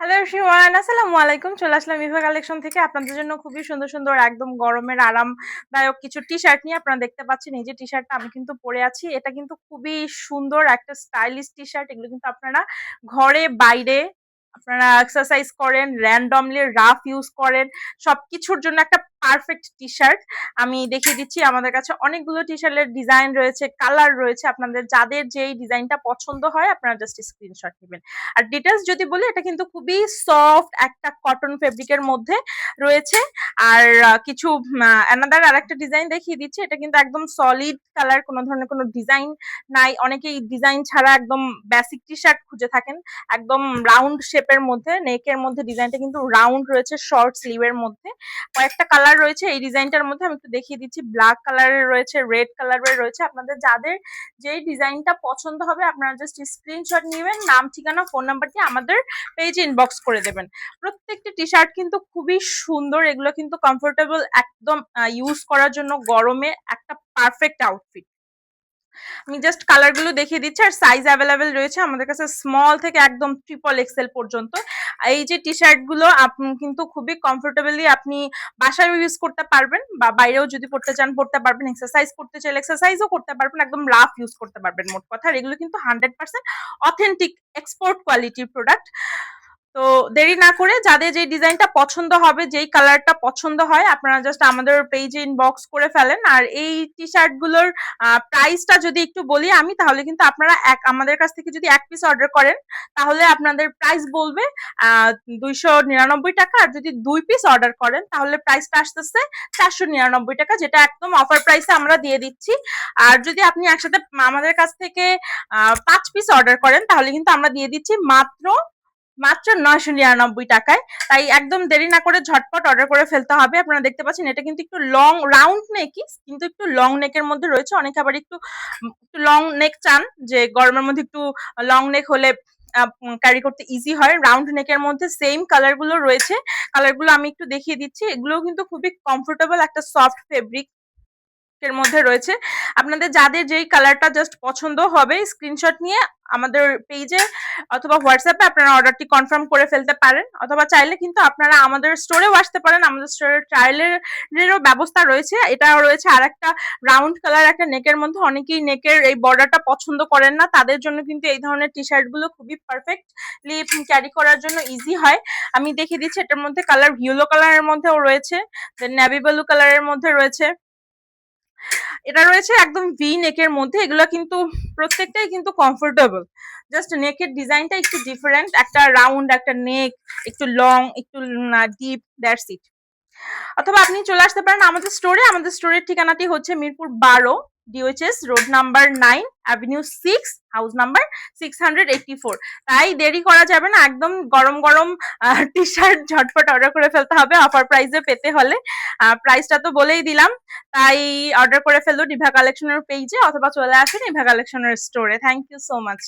Hello everyone, আসসালামু আলাইকুম। চলে আসলাম ইভা কালেকশন থেকে আপনাদের জন্য খুবই সুন্দর সুন্দর একদম গরমের আরামদায়ক কিছু টি শার্ট নিয়ে। আপনারা দেখতে পাচ্ছেন এই যে টি শার্টটা আমি কিন্তু পরে আছি, এটা কিন্তু খুবই সুন্দর একটা স্টাইলিশ টি শার্ট। এগুলো কিন্তু আপনারা ঘরে বাইরে আপনারা এক্সারসাইজ করেন, র্যান্ডমলি রাফ ইউজ করেন, সবকিছুর জন্য একটা পারফেক্ট টি শার্ট। আমি দেখিয়ে দিচ্ছি, আমাদের কাছে অনেকগুলো টি শার্টের ডিজাইন রয়েছে, কালার রয়েছে। আপনাদের যাদের যেই ডিজাইনটা পছন্দ হয় আপনারা জাস্ট স্ক্রিনশট নেবেন। আর ডিটেলস যদি বলি, এটা কিন্তু খুবই সফট একটা কটন ফেব্রিকের মধ্যে রয়েছে। আর কিছু অ্যানাদার আরেকটা ডিজাইন দেখিয়ে দিচ্ছি, এটা কিন্তু একদম সলিড কালার, কোনো ধরনের কোনো ডিজাইন নাই। অনেকেই ডিজাইন ছাড়া একদম বেসিক টি শার্ট খুঁজে থাকেন, একদম রাউন্ড শেপের মধ্যে, নেকের মধ্যে ডিজাইনটা কিন্তু রাউন্ড রয়েছে, শর্ট স্লিভের মধ্যে। কয়েকটা কালার রয়েছে এই ডিজাইনটার মধ্যে, আমি একটু দেখিয়ে দিচ্ছি। ব্ল্যাক কালারের রয়েছে, রেড কালারের রয়েছে। আপনাদের যাদের যেই ডিজাইনটা পছন্দ হবে আপনারা জাস্ট স্ক্রিনশট নেবেন, নাম ঠিকানা ফোন নাম্বার দিয়ে আমাদের পেজে ইনবক্স করে দেবেন। প্রত্যেকটা টি শার্ট কিন্তু খুবই সুন্দর, এগুলো কিন্তু কমফোর্টেবল একদম, ইউজ করার জন্য গরমে একটা পারফেক্ট আউটফিট। আমি জাস্ট কালার গুলো দেখিয়ে দিচ্ছি, আর সাইজ অ্যাভেলেবেল রয়েছে আমাদের কাছে স্মল থেকে একদম ট্রিপল এক্সেল পর্যন্ত। এই যে টি শার্ট গুলো আপনি কিন্তু খুবই কমফোর্টেবলি আপনি বাসায় ইউজ করতে পারবেন, বা বাইরেও যদি পড়তে চান পড়তে পারবেন, এক্সারসাইজ করতে চাইলে এক্সারসাইজও করতে পারবেন, একদম রাফ ইউজ করতে পারবেন। মোট কথা, আর এগুলো কিন্তু 100% অথেন্টিক এক্সপোর্ট কোয়ালিটির প্রোডাক্ট। তো দেরি না করে যাদের যেই ডিজাইনটা পছন্দ হবে, যেই কালারটা পছন্দ হয়, আপনারা জাস্ট আমাদের পেজে ইনবক্স করে ফেলেন। আর এই টি শার্ট গুলোর প্রাইসটা যদি একটু বলি আমি, তাহলে কিন্তু আপনারা আমাদের কাছ থেকে যদি এক পিস অর্ডার করেন তাহলে আপনাদের প্রাইস বলবে 299 টাকা। আর যদি 2 পিস অর্ডার করেন তাহলে প্রাইসটা আসতেছে 499 টাকা, যেটা একদম অফার প্রাইসে আমরা দিয়ে দিচ্ছি। আর যদি আপনি একসাথে আমাদের কাছ থেকে 5 পিস অর্ডার করেন তাহলে কিন্তু আমরা দিয়ে দিচ্ছি মাত্র মাত্র 999 টাকায়। তাই একদম দেরি না করে ঝটপট অর্ডার করে ফেলতে হবে। আপনারা দেখতে পাচ্ছেন এটা কিন্তু একটু লং রাউন্ড নেকই, কিন্তু একটু লং নেকের মধ্যে রয়েছে। অনেকে আবার একটু লং নেক চান, যে গরমের মধ্যে একটু লং নেক হলে ক্যারি করতে ইজি হয়। রাউন্ড নেকের মধ্যে সেম কালার গুলো রয়েছে, কালার গুলো আমি একটু দেখিয়ে দিচ্ছি। এগুলো কিন্তু খুবই কমফোর্টেবল একটা সফট ফেব্রিক এর মধ্যে রয়েছে। আপনাদের যাদের যেই কালারটা জাস্ট পছন্দ হবে স্ক্রিনশট নিয়ে আমাদের পেজে অথবা হোয়াটসঅ্যাপে আপনারা অর্ডারটি কনফার্ম করে ফেলতে পারেন, অথবা চাইলে কিন্তু আপনারা আমাদের স্টোরেও আসতে পারেন। আমাদের স্টোরে ট্রায়ালেরও ব্যবস্থা রয়েছে। এটাও রয়েছে আর একটা রাউন্ড কালার একটা নেকের মধ্যে। অনেকেই নেকের এই বর্ডারটা পছন্দ করেন না, তাদের জন্য কিন্তু এই ধরনের টি শার্ট গুলো খুবই পারফেক্টলি ক্যারি করার জন্য ইজি হয়। আমি দেখিয়ে দিচ্ছি, এটার মধ্যে কালার ইয়েলো কালারের মধ্যেও রয়েছে, দেন নেভি ব্লু কালারের মধ্যে রয়েছে, এটা রয়েছে একদম ভি নেকের মধ্যে। এগুলো কিন্তু প্রত্যেকটাই কিন্তু কমফোর্টেবল, জাস্ট নেকের ডিজাইনটা একটু ডিফারেন্ট, একটা রাউন্ড একটা নেক, একটু লং একটু ডিপ, দ্যাটস ইট। অথবা আপনি চলে আসতে পারেন আমাদের স্টোরে। আমাদের স্টোরের ঠিকানাটি হচ্ছে Mirpur 12, DOHS road number 9, avenue 6, house number 684। তাই দেরি করা যাবে না, একদম গরম গরম টি শার্ট ঝটপট অর্ডার করে ফেলতে হবে অফার প্রাইসে পেতে হলে। প্রাইসটা তো বলেই দিলাম, তাই অর্ডার করে ফেলুন ইভা কালেকশনের পেজে, অথবা চলে আসুন ইভা কালেকশনের স্টোরে। Thank you so much.